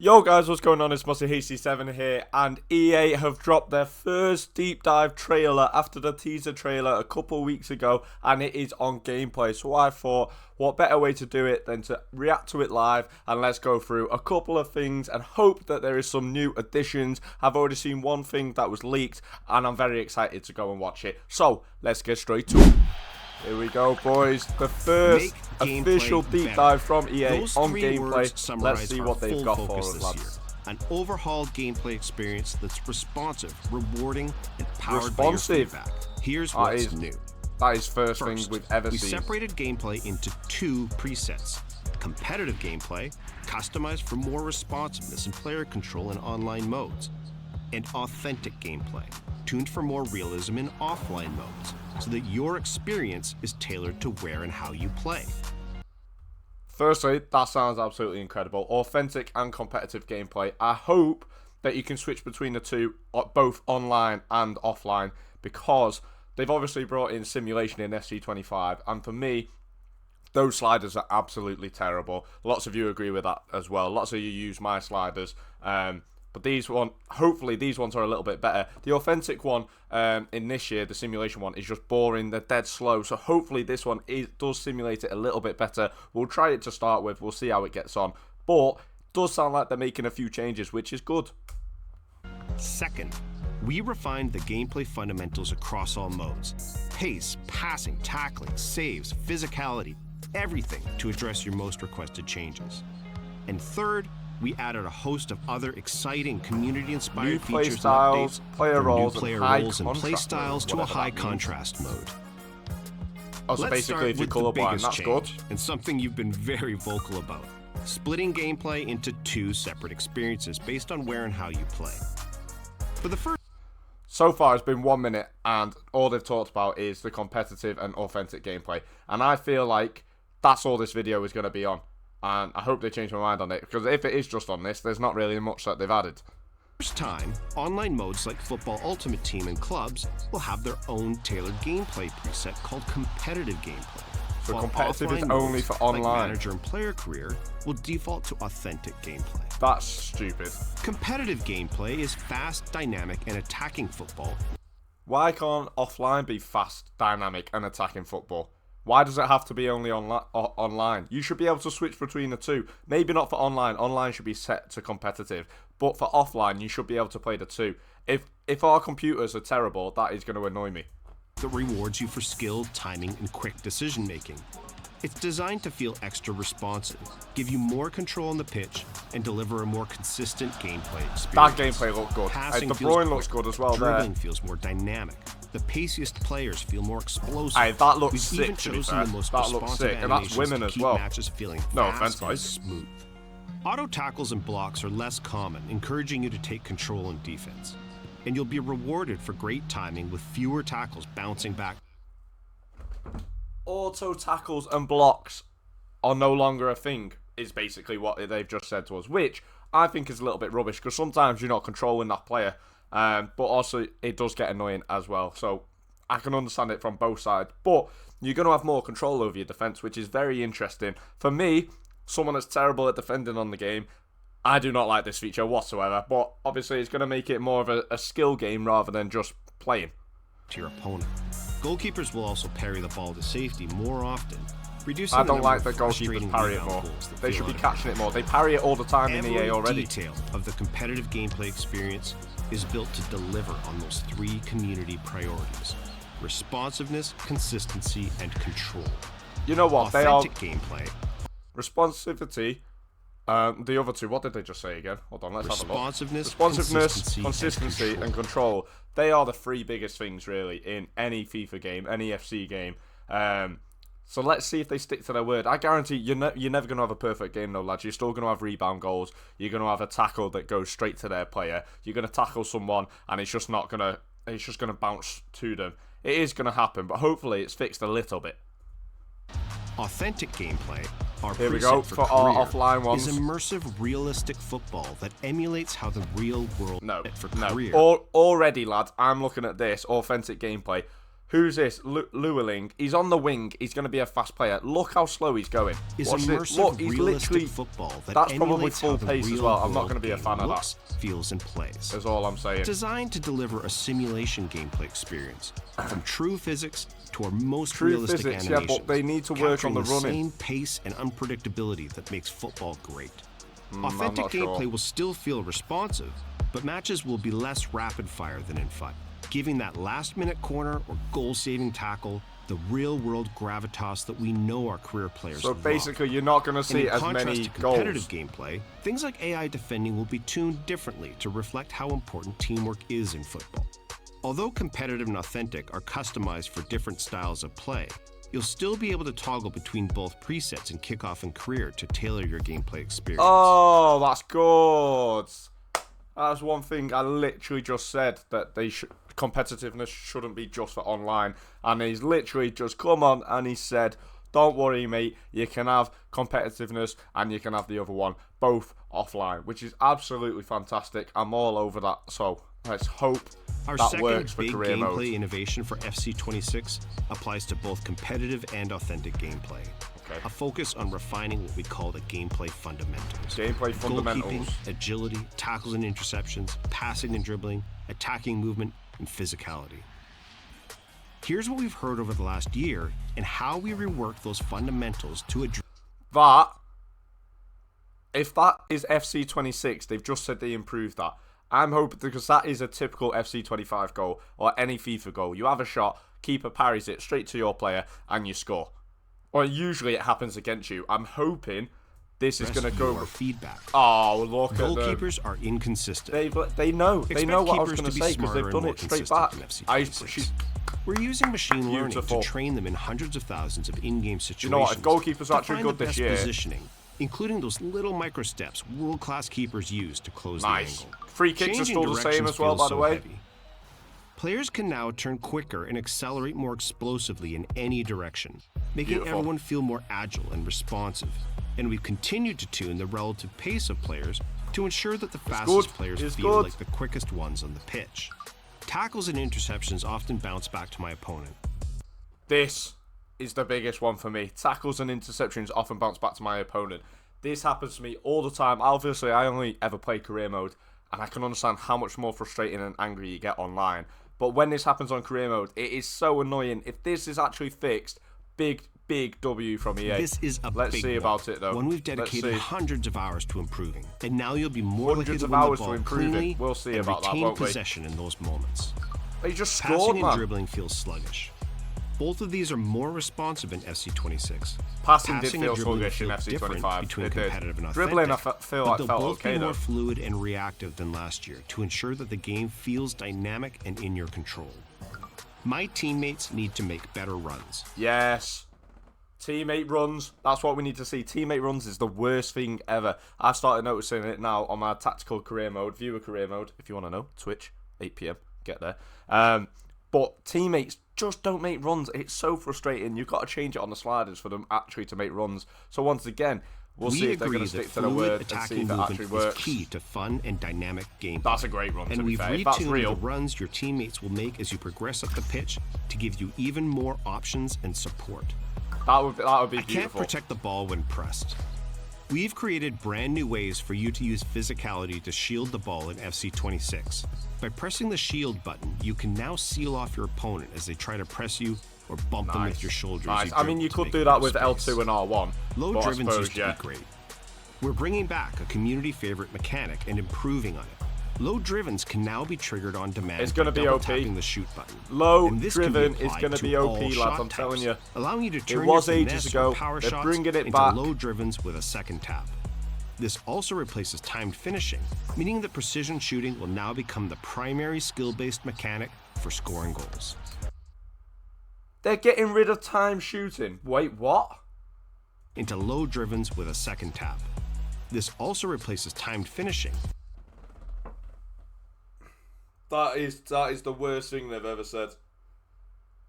Yo guys, what's going on? It's MossieHC7 here, and EA have dropped their first deep dive trailer after the teaser trailer a couple weeks ago, and it is on gameplay. So I thought, what better way to do it than to react to it live, and let's go through a couple of things and hope that there is some new additions. I've already seen one thing that was leaked, and I'm very excited to go and watch it. So let's get straight to it. Here we go, boys. The first official deep dive from EA on gameplay. Let's see what they've got for us, lads. An overhauled gameplay experience that's responsive, rewarding, and powered by your feedback. Here's what's new. That is first thing we've ever seen. We separated gameplay into two presets. Competitive gameplay, customized for more responsiveness and player control in online modes. And authentic gameplay, tuned for more realism in offline modes, so that your experience is tailored to where and how you play. Firstly, that sounds absolutely incredible. Authentic and competitive gameplay. I hope that you can switch between the two, both online and offline, because they've obviously brought in simulation in SC25, and for me, those sliders are absolutely terrible. Lots of you agree with that as well. Lots of you use my sliders. But hopefully these ones are a little bit better. The authentic one in this year, the simulation one, is just boring. They're dead slow. So hopefully this one does simulate it a little bit better. We'll try it to start with. We'll see how it gets on. But it does sound like they're making a few changes, which is good. Second, we refined the gameplay fundamentals across all modes. Pace, passing, tackling, saves, physicality, everything to address your most requested changes. And third, we added a host of other exciting community-inspired features and updates, player roles, and play styles to a high contrast mode. Also, basically, if you're colorblind, that's good. And something you've been very vocal about: splitting gameplay into two separate experiences based on where and how you play. For the first, so far it's been 1 minute, and all they've talked about is the competitive and authentic gameplay, and I feel like that's all this video is going to be on. And I hope they change my mind on it, because if it is just on this, there's not really much that they've added. First time, online modes like Football Ultimate Team and clubs will have their own tailored gameplay preset called competitive gameplay. So competitive is only for online. Like manager and player career will default to authentic gameplay. That's stupid. Competitive gameplay is fast, dynamic, and attacking football. Why can't offline be fast, dynamic, and attacking football? Why does it have to be only online? You should be able to switch between the two. Maybe not for online. Online should be set to competitive. But for offline, you should be able to play the two. If our computers are terrible, that is going to annoy me. That rewards you for skill, timing, and quick decision making. It's designed to feel extra responsive, give you more control on the pitch, and deliver a more consistent gameplay experience. That gameplay looked good. Passing De Bruyne looks good as well there. Dribbling feels more dynamic. The paciest players feel more explosive. Aye, that looks We've sick, even to be chosen fair. the most That looks sick, and that's women as well. Matches feeling No fast offense, and guys. smooth. Auto tackles and blocks are less common, encouraging you to take control on defense. And you'll be rewarded for great timing with fewer tackles bouncing back. Auto tackles and blocks are no longer a thing, is basically what they've just said to us, which I think is a little bit rubbish, because sometimes you're not controlling that player, but also it does get annoying as well. So I can understand it from both sides, but you're going to have more control over your defense, which is very interesting. For me, someone that's terrible at defending on the game, I do not like this feature whatsoever, but obviously it's going to make it more of a skill game rather than just playing. To your opponent. Goalkeepers will also parry the ball to safety more often, reducing I don't like that goalkeepers parry it more. They should be catching it more. They parry it all the time in EA already. Every detail of the competitive gameplay experience is built to deliver on those three community priorities: responsiveness, consistency, and control. You know what? Authentic gameplay. Responsivity. The other two, what did they just say again? Hold on, let's have a look. Responsiveness, consistency, and control. They are the three biggest things, really, in any FIFA game, any FC game. So let's see if they stick to their word. I guarantee you're never going to have a perfect game, though, lads. You're still going to have rebound goals. You're going to have a tackle that goes straight to their player. You're going to tackle someone, and it's just going to bounce to them. It is going to happen, but hopefully it's fixed a little bit. Authentic gameplay, our Here we go for our offline ones. Is immersive, realistic football that emulates how the real world No. career. Already, lads, I'm looking at this authentic gameplay. Who's this? Llewellyn. He's on the wing. He's going to be a fast player. Look how slow he's going. Is Watch immersive, this. Look, he's realistic literally. football that That's probably emulates full how the pace as real well. I'm not world going to be a game fan of looks, that. feels, and plays. That's all I'm saying. Designed to deliver a simulation gameplay experience, from true physics to our most True realistic physics, animations, yeah, but they need to work on capturing the running. same pace and unpredictability that makes football great. I'm Authentic not gameplay sure. will still feel responsive, but matches will be less rapid fire than in FUT, giving that last-minute corner or goal-saving tackle the real-world gravitas that we know our career players So love. basically, you're not going to And see in as contrast many to competitive goals. gameplay, things like AI defending will be tuned differently to reflect how important teamwork is in football. Although competitive and authentic are customized for different styles of play, you'll still be able to toggle between both presets in kickoff and career to tailor your gameplay experience. Oh, that's good. That's one thing I literally just said, that competitiveness shouldn't be just for online. And he's literally just come on and he said, don't worry, mate, you can have competitiveness and you can have the other one, both offline, which is absolutely fantastic. I'm all over that. So let's hope Our that second works for big career gameplay mode. innovation for FC26 applies to both competitive and authentic gameplay. Okay. A focus on refining what we call the gameplay fundamentals. Gameplay fundamentals. Goalkeeping, agility, tackles and interceptions, passing and dribbling, attacking movement, and physicality. Here's what we've heard over the last year and how we rework those fundamentals to address. That, if that is FC26, they've just said they improved that. I'm hoping, because that is a typical FC25 goal or any FIFA goal. You have a shot, keeper parries it straight to your player, and you score. Or usually it happens against you. I'm hoping this is going to go. Your feedback. Oh, look at them. Goalkeepers are inconsistent. They know Expect what I was keepers going to to be say, because smarter they've done and it more straight back. consistent in FC26. She's We're using machine learning Beautiful. to train them in hundreds of thousands of in-game situations. You know what? If goalkeepers to are actually find good the this best year. positioning, including those little micro steps world-class keepers use to close Nice. the angle. Free kicks are Changing still the same directions as well, feels by the so way. heavy. Players can now turn quicker and accelerate more explosively in any direction, making Beautiful. everyone feel more agile and responsive. And we've continued to tune the relative pace of players to ensure that the fastest good. players It's feel good. like the quickest ones on the pitch. Tackles and interceptions often bounce back to my opponent. This is the biggest one for me. Tackles and interceptions often bounce back to my opponent. This happens to me all the time. Obviously, I only ever play career mode, and I can understand how much more frustrating and angry you get online. But when this happens on career mode, it is so annoying. If this is actually fixed, big W from EA. This is a Let's big see one, about it, though. one we've Let's dedicated see. hundreds of hours to improving, and now you'll be more Hundreds likely of to win hours the to ball improve it. cleanly We'll see and about that, retain won't we? possession in those moments. They just Passing scored, and man. dribbling feels sluggish. Both of these are more responsive in FC26. Passing did feel and dribbling sluggish in feel different FC25. between It did. competitive and authentic, Dribbling, I feel but like they'll felt both okay, be though. more fluid and reactive than last year to ensure that the game feels dynamic and in your control. My teammates need to make better runs. Yes. Teammate runs. That's what we need to see. Teammate runs is the worst thing ever. I've started noticing it now on my tactical career mode, viewer career mode, if you want to know. Twitch, 8 PM. Get there. But teammates just don't make runs. It's so frustrating. You've got to change it on the sliders for them actually to make runs. So once again, we'll see We if they're going agree to that stick to the fluid word and see attacking if it actually movement is works. key to fun and dynamic gameplay. That's a great run, to And be we've fair. If that's retuned real, the runs your teammates will make as you progress up the pitch to give you even more options and support. that would be I can't beautiful. protect the ball when pressed. We've created brand new ways for you to use physicality to shield the ball in FC26. By pressing the shield button, you can now seal off your opponent as they try to press you or bump them with your shoulders. Nice. you I mean, you dribble could to do make that with more space. L2 and R1. Low but I drivens suppose, used to yeah. be great. We're bringing back a community favorite mechanic and improving on it. Low drivens can now be triggered on demand. It's gonna by be double OP. tapping the shoot button. Low And this can driven be is applied going to to be OP, all lads. shot I'm telling you. types, allowing you to turn was your ages finesse ago. or power They're shots bringing it into back. low drivens with a second tap. This also replaces timed finishing, meaning that precision shooting will now become the primary skill-based mechanic for scoring goals. They're getting rid of time shooting. Wait, what? Into low drivens with a second tap. This also replaces timed finishing. That is the worst thing they've ever said.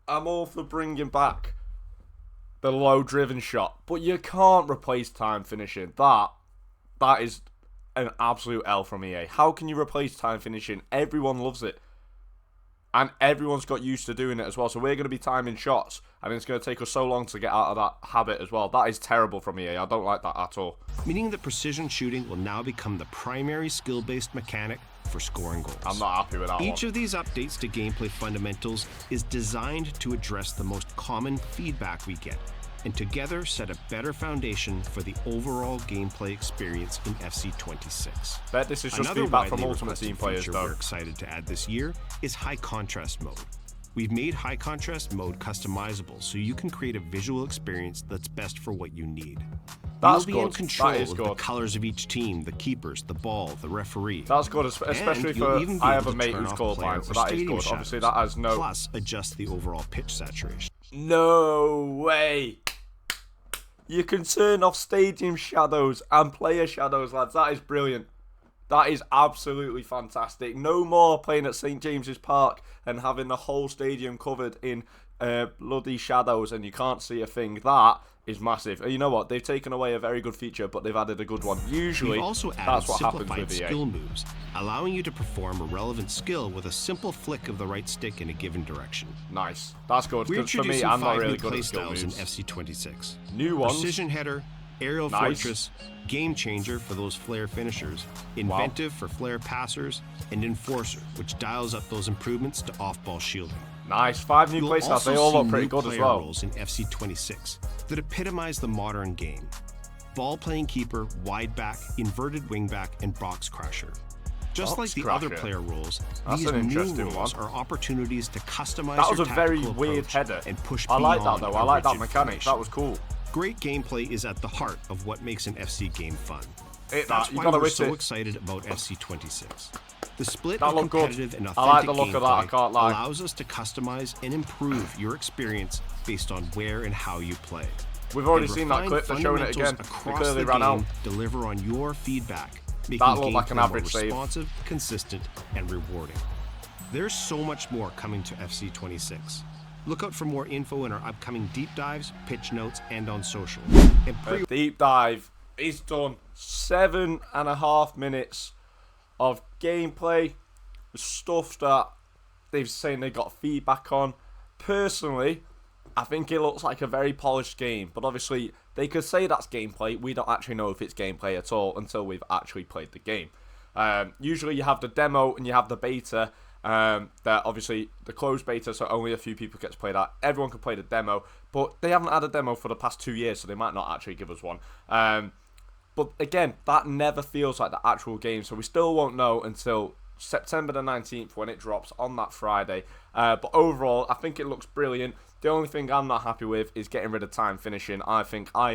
I'm all for bringing back the low driven shot, but you can't replace time finishing. That is an absolute L from EA. How can you replace time finishing? Everyone loves it. And everyone's got used to doing it as well. So we're going to be timing shots, and it's going to take us so long to get out of that habit as well. That is terrible from EA. I don't like that at all. Meaning that precision shooting will now become the primary skill-based mechanic for scoring goals. I'm not happy with that Each of these updates to gameplay fundamentals is designed to address the most common feedback we get, and together set a better foundation for the overall gameplay experience in FC 26. Bet this is just Another feedback from widely Ultimate requested Team players, feature though. we're excited to add this year is high contrast mode. We've made high contrast mode customizable so you can create a visual experience that's best for what you need. That's You'll be in good. control That is of good. the colors of each team, the keepers, the ball, the referee. That's good, especially And you'll even for be I able have a to mate turn who's off called player mine, so or that is stadium good. Obviously, shadows, that has no. Plus, adjust the overall pitch saturation. No way. You can turn off stadium shadows and player shadows, lads. That is brilliant. That is absolutely fantastic. No more playing at St. James's Park and having the whole stadium covered in bloody shadows and you can't see a thing. That is massive. You know what? They've taken away a very good feature, but they've added a good one. Usually, We've also added that's what happens simplified with EA. skill moves, allowing you to perform a relevant skill with a simple flick of the right stick in a given direction. Nice. That's good. We're Because for me, introducing I'm not 5 really new good play at skill styles in moves. FC 26. New ones. Precision header, aerial Nice. fortress, game changer for those flare finishers, inventive for flare passers, and enforcer, which dials up those improvements to off-ball shielding. Nice. 5 new You'll playstyles. also They all see look pretty new good as player well. roles in FC 26 that epitomize the modern game. Ball-playing keeper, wide back, inverted wing back, and box crasher. Just Box like the other crasher. player roles, That's these an new interesting roles one. are opportunities to customize That was your a very tactical weird approach header. and push I like that beyond though. a I like that rigid mechanic. formation. That was cool. Great gameplay is at the heart of what makes an FC game fun. Hit That's that. You why gotta we're hit so it. excited about FC 26. The split That of looked good. competitive and I like authentic the look of that, I gameplay can't lie. allows us to customize and improve your experience based on where and how you play. We've already And seen that refined clip. They're showing it again. fundamentals They across clearly the ran out. game deliver on your feedback, making That looked like an gameplay average more save. responsive, consistent, and rewarding. There's so much more coming to FC 26. Look out for more info in our upcoming deep dives, pitch notes, and on social. And A deep dive is done. 7.5 minutes of gameplay, stuff that they've saying they got feedback on. Personally, I think it looks like a very polished game, but obviously they could say that's gameplay. We don't actually know if it's gameplay at all until we've actually played the game. Usually you have the demo and you have the beta. That obviously the closed beta, so only a few people get to play that. Everyone can play the demo, but they haven't had a demo for the past 2 years, so they might not actually give us one. But again, that never feels like the actual game, so we still won't know until September the 19th when it drops on that Friday. But overall, I think it looks brilliant. The only thing I'm not happy with is getting rid of time finishing. I think I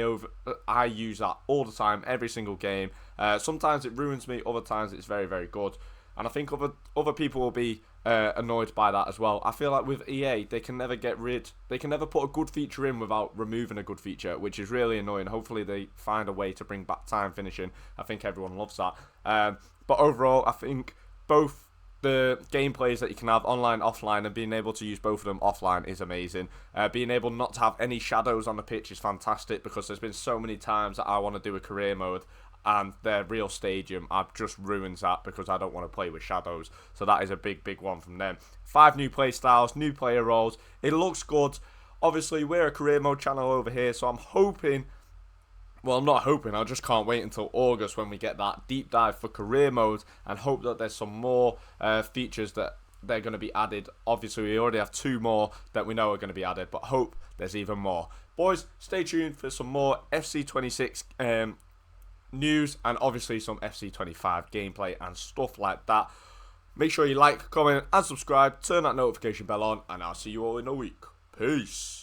use that all the time, every single game. Sometimes it ruins me, other times it's very, very good. And I think other people will be annoyed by that as well. I feel like with EA, they can never put a good feature in without removing a good feature, which is really annoying. Hopefully they find a way to bring back time finishing. I think everyone loves that. But overall, I think both the gameplays that you can have online, offline, and being able to use both of them offline is amazing. Being able not to have any shadows on the pitch is fantastic, because there's been so many times that I want to do a career mode and their real stadium just ruins that because I don't want to play with shadows. So that is a big, big one from them. 5 new play styles, new player roles. It looks good. Obviously, we're a career mode channel over here, so I'm hoping... Well, I'm not hoping. I just can't wait until August when we get that deep dive for career mode and hope that there's some more features that they're going to be added. Obviously, we already have 2 more that we know are going to be added, but hope there's even more. Boys, stay tuned for some more FC26 news and obviously some FC25 gameplay and stuff like that. Make sure you like, comment, and subscribe. Turn that notification bell on, and I'll see you all in a week. Peace.